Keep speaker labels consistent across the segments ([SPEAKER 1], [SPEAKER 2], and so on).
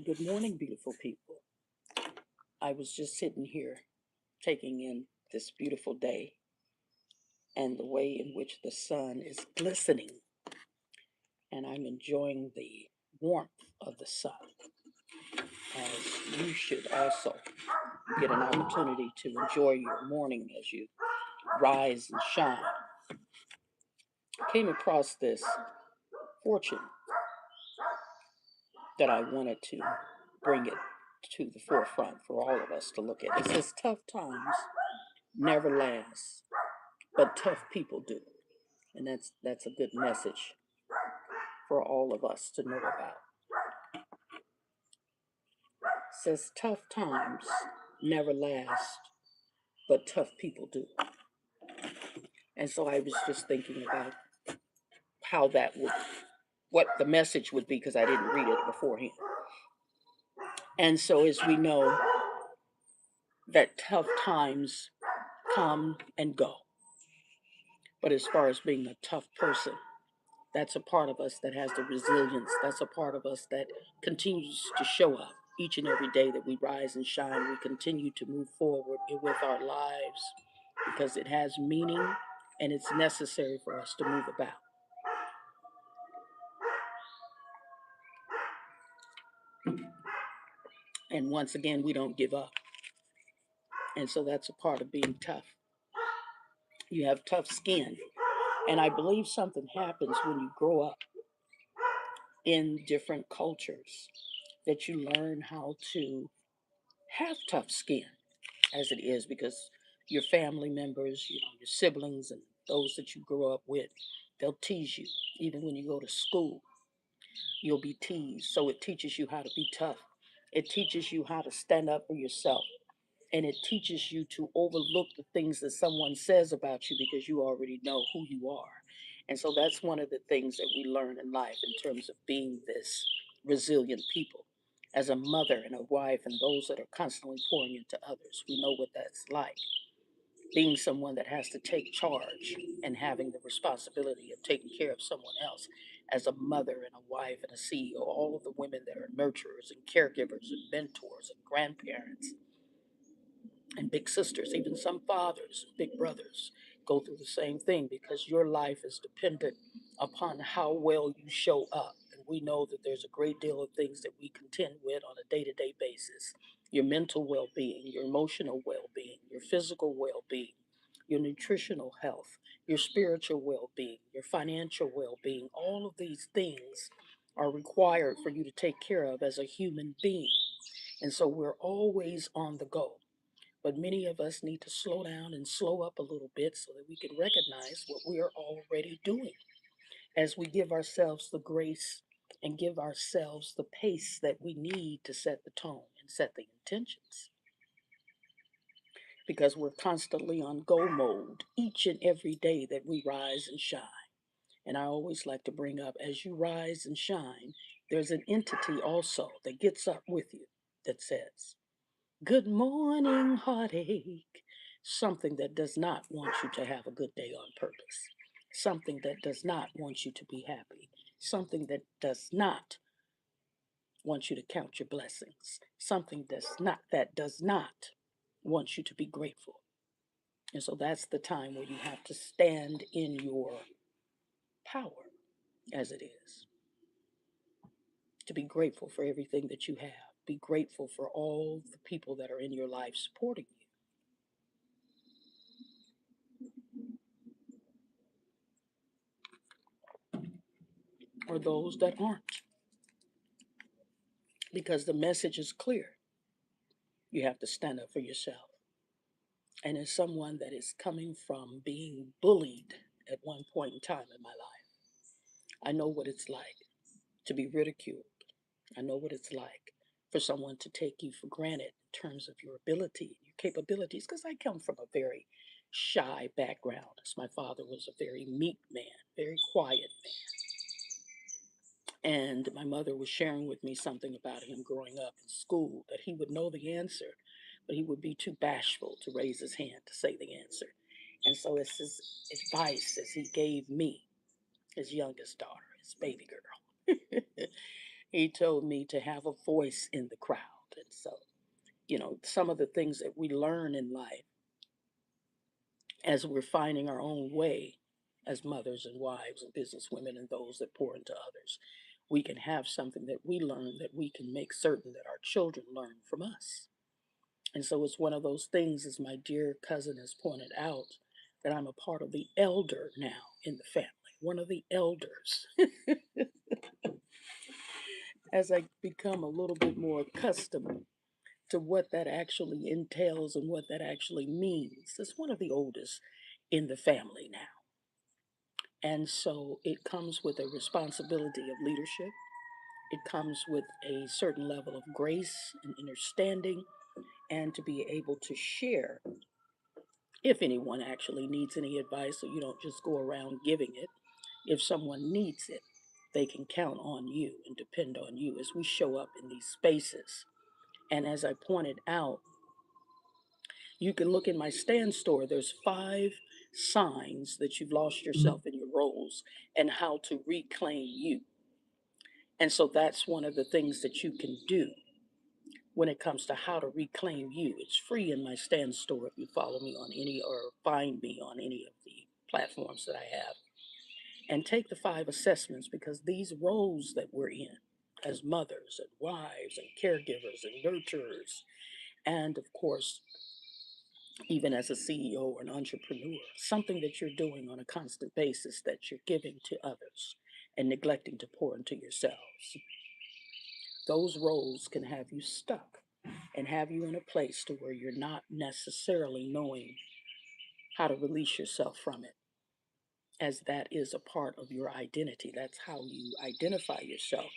[SPEAKER 1] Good morning, beautiful people. I was just sitting here taking in this beautiful day and the way in which the sun is glistening, and I'm enjoying the warmth of the sun, as you should also get an opportunity to enjoy your morning as you rise and shine. I came across this fortune that I wanted to bring it to the forefront for all of us to look at. It says, tough times never last, but tough people do. And that's a good message for all of us to know about. It says tough times never last, but tough people do. And so I was just thinking about how that would, what the message would be, because I didn't read it beforehand. And so, as we know, that tough times come and go. But as far as being a tough person, that's a part of us that has the resilience. That's a part of us that continues to show up each and every day that we rise and shine. We continue to move forward with our lives because it has meaning and it's necessary for us to move about. And once again, we don't give up. And so that's a part of being tough. You have tough skin. And I believe something happens when you grow up in different cultures that you learn how to have tough skin as it is, because your family members, your siblings and those that you grow up with, they'll tease you. Even when you go to school, you'll be teased. So it teaches you how to be tough. It teaches you how to stand up for yourself. And it teaches you to overlook the things that someone says about you because you already know who you are. And so that's one of the things that we learn in life in terms of being this resilient people. As a mother and a wife, and those that are constantly pouring into others, we know what that's like. Being someone that has to take charge and having the responsibility of taking care of someone else, as a mother and a wife and a CEO, all of the women that are nurturers and caregivers and mentors and grandparents and big sisters, even some fathers, big brothers, go through the same thing because your life is dependent upon how well you show up. And we know that there's a great deal of things that we contend with on a day to day basis: your mental well being, your emotional well being, your physical well being, your nutritional health, your spiritual well being, your financial well being. All of these things are required for you to take care of as a human being. And so we're always on the go. But many of us need to slow down and slow up a little bit so that we can recognize what we are already doing as we give ourselves the grace and give ourselves the pace that we need to set the tone and set the intentions. Because we're constantly on go mode each and every day that we rise and shine. And I always like to bring up, as you rise and shine, there's an entity also that gets up with you that says, good morning, heartache. Something that does not want you to have a good day on purpose. Something that does not want you to be happy. Something that does not want you to count your blessings. Something that does not want you to be grateful. And so that's the time where you have to stand in your power, as it is, to be grateful for everything that you have. Be grateful for all the people that are in your life supporting you, or those that aren't, because the message is clear. You have to stand up for yourself. And as someone that is coming from being bullied at one point in time in my life, I know what it's like to be ridiculed. I know what it's like for someone to take you for granted in terms of your ability, your capabilities, because I come from a very shy background, as my father was a very meek man, very quiet man. And my mother was sharing with me something about him growing up in school, that he would know the answer, but he would be too bashful to raise his hand to say the answer. And so it's his advice as he gave me, his youngest daughter, his baby girl. He told me to have a voice in the crowd. And so, some of the things that we learn in life as we're finding our own way as mothers and wives and businesswomen and those that pour into others, we can have something that we learn that we can make certain that our children learn from us. And so it's one of those things, as my dear cousin has pointed out, that I'm a part of the elder now in the family, one of the elders, as I become a little bit more accustomed to what that actually entails and what that actually means. It's one of the oldest in the family now. And so it comes with a responsibility of leadership. It comes with a certain level of grace and understanding, and to be able to share if anyone actually needs any advice, so you don't just go around giving it. If someone needs it, they can count on you and depend on you as we show up in these spaces. And as I pointed out, you can look in my stand store, there's 5 signs that you've lost yourself in your roles and how to reclaim you. And so that's one of the things that you can do when it comes to how to reclaim you. It's free in my stand store if you follow me on any or find me on any of the platforms that I have. And take the 5 assessments, because these roles that we're in as mothers and wives and caregivers and nurturers, and of course, even as a CEO or an entrepreneur, something that you're doing on a constant basis that you're giving to others and neglecting to pour into yourselves. Those roles can have you stuck and have you in a place to where you're not necessarily knowing how to release yourself from it, as that is a part of your identity. That's how you identify yourself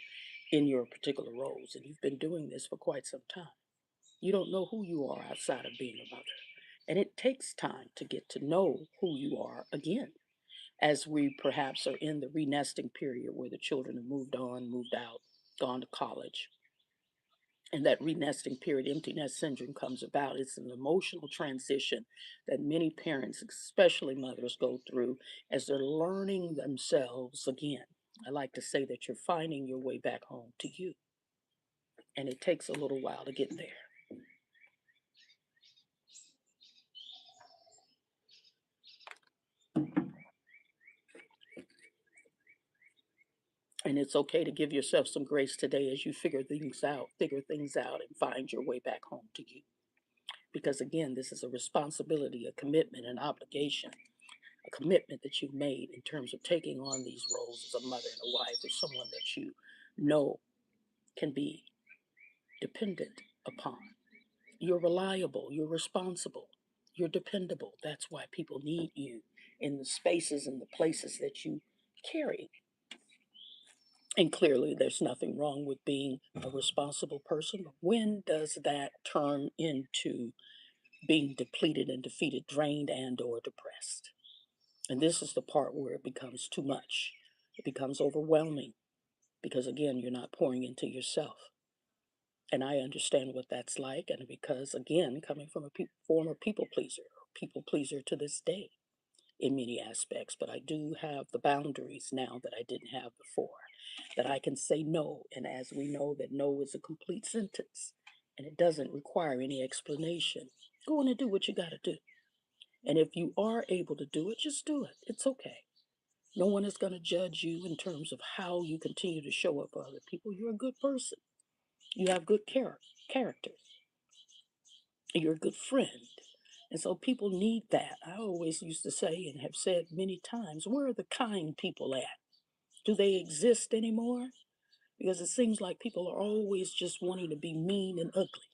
[SPEAKER 1] in your particular roles. And you've been doing this for quite some time. You don't know who you are outside of being a mother. And it takes time to get to know who you are again, as we perhaps are in the renesting period where the children have moved on, moved out, gone to college. And that renesting period, empty nest syndrome, comes about. It's an emotional transition that many parents, especially mothers, go through as they're learning themselves again. I like to say that you're finding your way back home to you, and it takes a little while to get there. And it's okay to give yourself some grace today as you figure things out, and find your way back home to you. Because again, this is a responsibility, a commitment, an obligation, a commitment that you've made in terms of taking on these roles as a mother and a wife, or someone that you know can be dependent upon. You're reliable, you're responsible, you're dependable. That's why people need you in the spaces and the places that you carry. And clearly, there's nothing wrong with being a responsible person. But when does that turn into being depleted and defeated, drained and or depressed? And this is the part where it becomes too much. It becomes overwhelming, because again, you're not pouring into yourself. And I understand what that's like. And because again, coming from a former people pleaser to this day in many aspects, but I do have the boundaries now that I didn't have before, that I can say no. And as we know, that no is a complete sentence and it doesn't require any explanation. Go on and do what you got to do. And if you are able to do it, just do it. It's okay. No one is going to judge you in terms of how you continue to show up for other people. You're a good person. You have good character. You're a good friend. And so people need that. I always used to say, and have said many times, where are the kind people at? Do they exist anymore? Because it seems like people are always just wanting to be mean and ugly.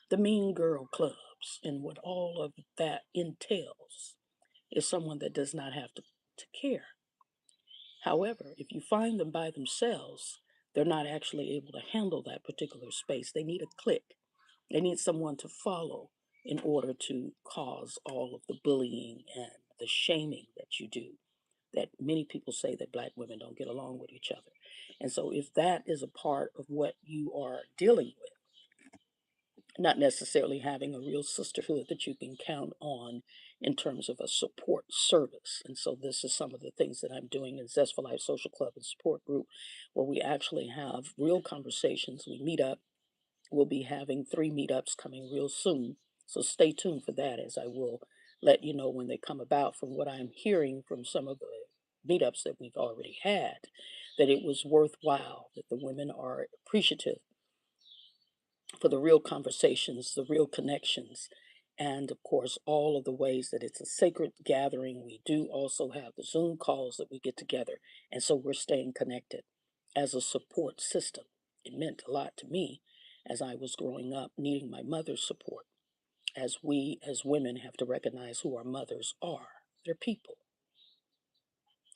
[SPEAKER 1] The mean girl clubs and what all of that entails is someone that does not have to care. However, if you find them by themselves, they're not actually able to handle that particular space. They need a clique. They need someone to follow in order to cause all of the bullying and the shaming that you do. That many people say that black women don't get along with each other. And so, if that is a part of what you are dealing with, not necessarily having a real sisterhood that you can count on in terms of a support service. And so this is some of the things that I'm doing in Zest for Life Social Club and Support Group, where we actually have real conversations. We meet up. We'll be having 3 meetups coming real soon. So stay tuned for that, as I will let you know when they come about. From what I'm hearing from some of the meetups that we've already had, that it was worthwhile, that the women are appreciative for the real conversations, the real connections, and of course, all of the ways that it's a sacred gathering. We do also have the Zoom calls that we get together, and so we're staying connected as a support system. It meant a lot to me as I was growing up, needing my mother's support, as we as women have to recognize who our mothers are. They're people.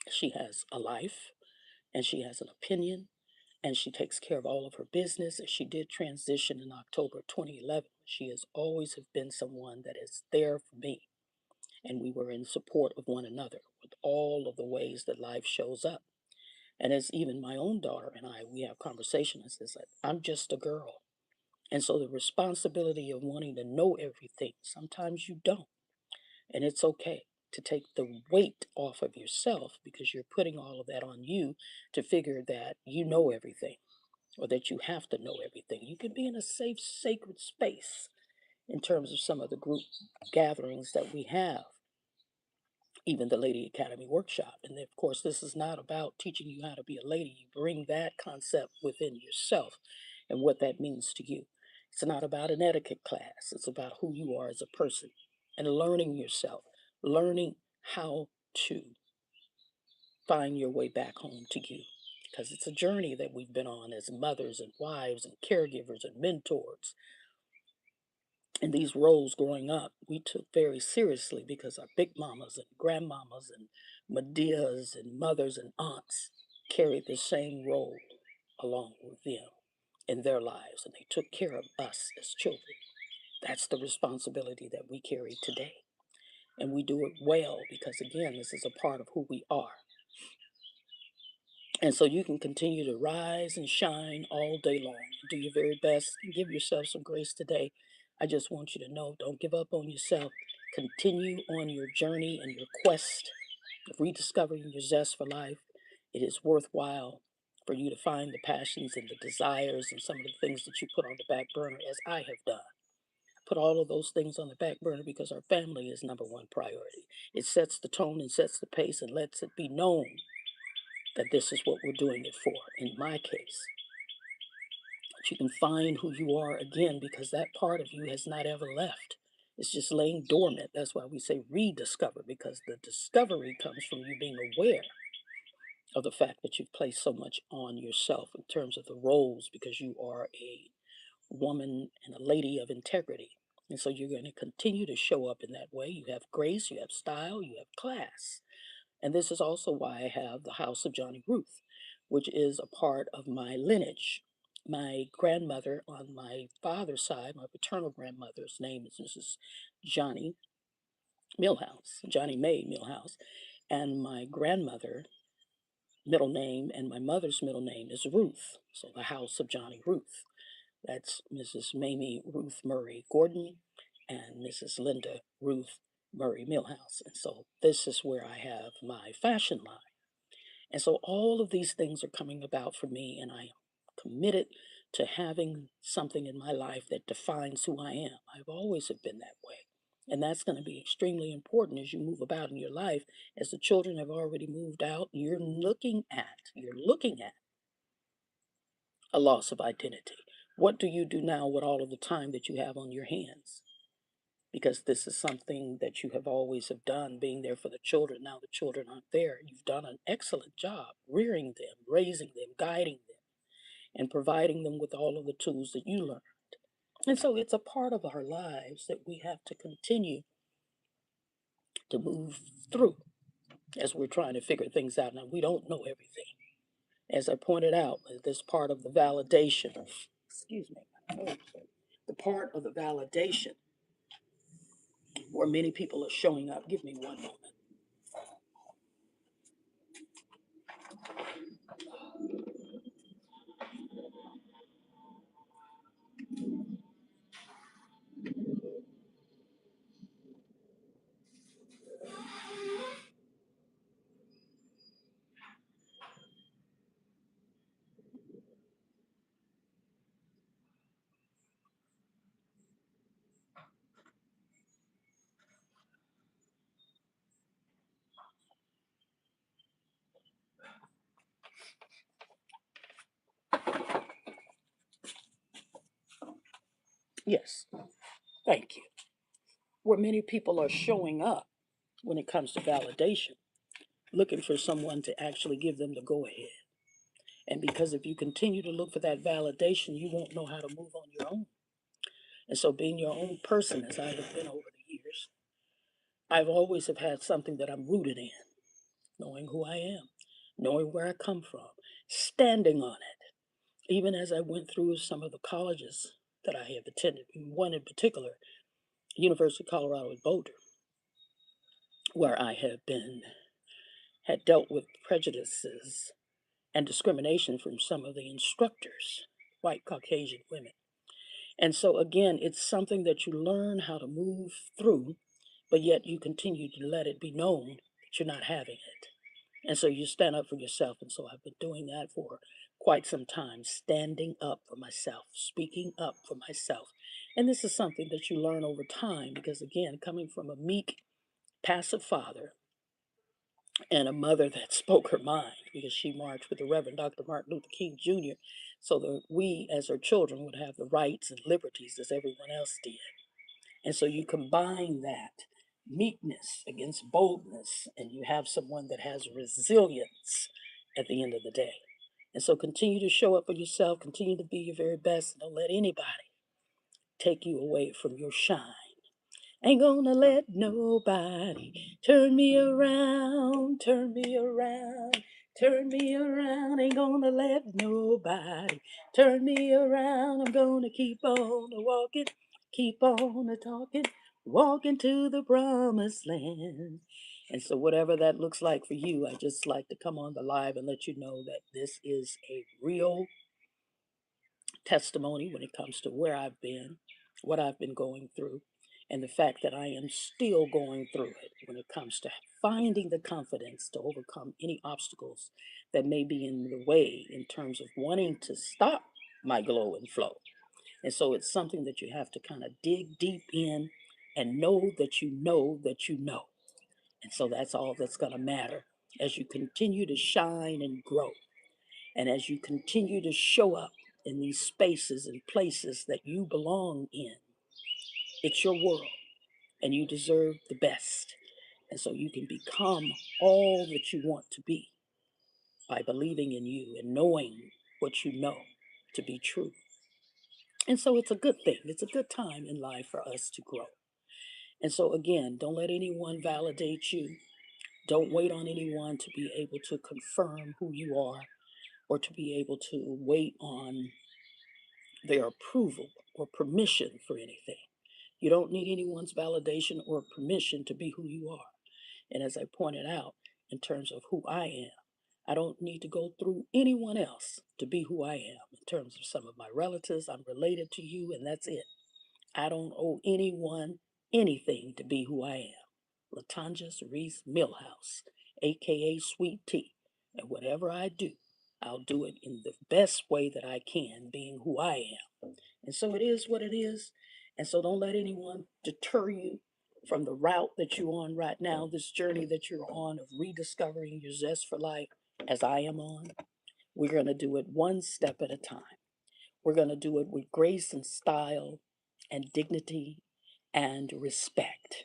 [SPEAKER 1] She has a life, and she has an opinion, and she takes care of all of her business. She did transition in October 2011. She has always have been someone that is there for me, and we were in support of one another with all of the ways that life shows up. And as even my own daughter and I, we have conversations. It's like, I'm just a girl. And so the responsibility of wanting to know everything, sometimes you don't. And it's okay to take the weight off of yourself because you're putting all of that on you to figure that you know everything or that you have to know everything. You can be in a safe, sacred space in terms of some of the group gatherings that we have, even the Lady Academy workshop. And of course, this is not about teaching you how to be a lady. You bring that concept within yourself and what that means to you. It's not about an etiquette class, it's about who you are as a person and learning yourself, learning how to find your way back home to you. Because it's a journey that we've been on as mothers and wives and caregivers and mentors. And these roles growing up, we took very seriously because our big mamas and grandmamas and Medeas and mothers and aunts carried the same role along with them in their lives. And they took care of us as children. That's the responsibility that we carry today. And we do it well because, again, this is a part of who we are. And so you can continue to rise and shine all day long. Do your very best and give yourself some grace today. I just want you to know, don't give up on yourself. Continue on your journey and your quest of rediscovering your zest for life. It is worthwhile for you to find the passions and the desires and some of the things that you put on the back burner, as I have done. Put all of those things on the back burner because our family is number one priority. It sets the tone and sets the pace and lets it be known that this is what we're doing it for. In my case, that you can find who you are again because that part of you has not ever left. It's just laying dormant. That's why we say rediscover, because the discovery comes from you being aware of the fact that you've placed so much on yourself in terms of the roles, because you are a woman and a lady of integrity. And so you're going to continue to show up in that way. You have grace, you have style, you have class. And this is also why I have the House of Johnny Ruth, which is a part of my lineage. My grandmother on my father's side, my paternal grandmother's name is Mrs. Johnny Millhouse, Johnny Mae Millhouse. And my grandmother middle name and my mother's middle name is Ruth. So the House of Johnny Ruth. That's Mrs. Mamie Ruth Murray Gordon and Mrs. Linda Ruth Murray Millhouse. And so this is where I have my fashion line. And so all of these things are coming about for me, and I am committed to having something in my life that defines who I am. I've always have been that way. And that's going to be extremely important as you move about in your life. As the children have already moved out, you're looking at a loss of identity. What do you do now with all of the time that you have on your hands? Because this is something that you have always have done, being there for the children. Now the children aren't there. You've done an excellent job rearing them, raising them, guiding them, and providing them with all of the tools that you learned. And so it's a part of our lives that we have to continue to move through as we're trying to figure things out. Now, we don't know everything. As I pointed out, this part of the validation, excuse me, the part of the validation where many people are showing up. Give me one moment. Yes, thank you. Where many people are showing up when it comes to validation, looking for someone to actually give them the go ahead. And because if you continue to look for that validation, you won't know how to move on your own. And so being your own person, as I have been over the years, I've always have had something that I'm rooted in, knowing who I am, knowing where I come from, standing on it. Even as I went through some of the colleges that I have attended, one in particular, University of Colorado at Boulder, where I have been, had dealt with prejudices and discrimination from some of the instructors, white Caucasian women. And so, again, it's something that you learn how to move through, but yet you continue to let it be known that you're not having it. And so you stand up for yourself. And so I've been doing that for quite some time, standing up for myself, speaking up for myself. And this is something that you learn over time because, again, coming from a meek, passive father and a mother that spoke her mind because she marched with the Reverend Dr. Martin Luther King Jr. so that we, as her children, would have the rights and liberties as everyone else did. And so you combine that meekness against boldness, and you have someone that has resilience at the end of the day. And so continue to show up for yourself, continue to be your very best, and don't let anybody take you away from your shine. Ain't gonna let nobody turn me around, turn me around, turn me around. Ain't gonna let nobody turn me around. I'm gonna keep on walking, keep on talking, walking to the promised land. And so, whatever that looks like for you, I just like to come on the live and let you know that this is a real testimony when it comes to where I've been, what I've been going through, and the fact that I am still going through it when it comes to finding the confidence to overcome any obstacles that may be in the way in terms of wanting to stop my glow and flow. And so it's something that you have to kind of dig deep in and know that you know that you know. And so that's all that's going to matter as you continue to shine and grow. And as you continue to show up in these spaces and places that you belong in, it's your world and you deserve the best. And so you can become all that you want to be by believing in you and knowing what you know to be true. And so it's a good thing. It's a good time in life for us to grow. And so, again, don't let anyone validate you. Don't wait on anyone to be able to confirm who you are or to be able to wait on their approval or permission for anything. You don't need anyone's validation or permission to be who you are. And as I pointed out, in terms of who I am, I don't need to go through anyone else to be who I am. In terms of some of my relatives, I'm related to you, and that's it. I don't owe anyone anything to be who I am. Latanja Cerise Millhouse, aka Sweet Tea. And whatever I do, I'll do it in the best way that I can, being who I am. And so it is what it is. And so don't let anyone deter you from the route that you're on right now, this journey that you're on of rediscovering your zest for life, as I am on. We're going to do it one step at a time. We're going to do it with grace and style and dignity and respect.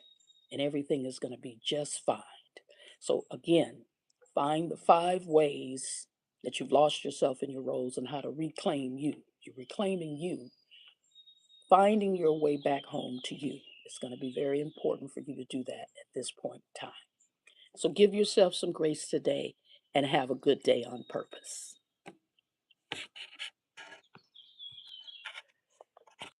[SPEAKER 1] And everything is going to be just fine. So, again, find the 5 ways that you've lost yourself in your roles and how to reclaim you. You're reclaiming you, finding your way back home to you. It's going to be very important for you to do that at this point in time. So, give yourself some grace today and have a good day on purpose.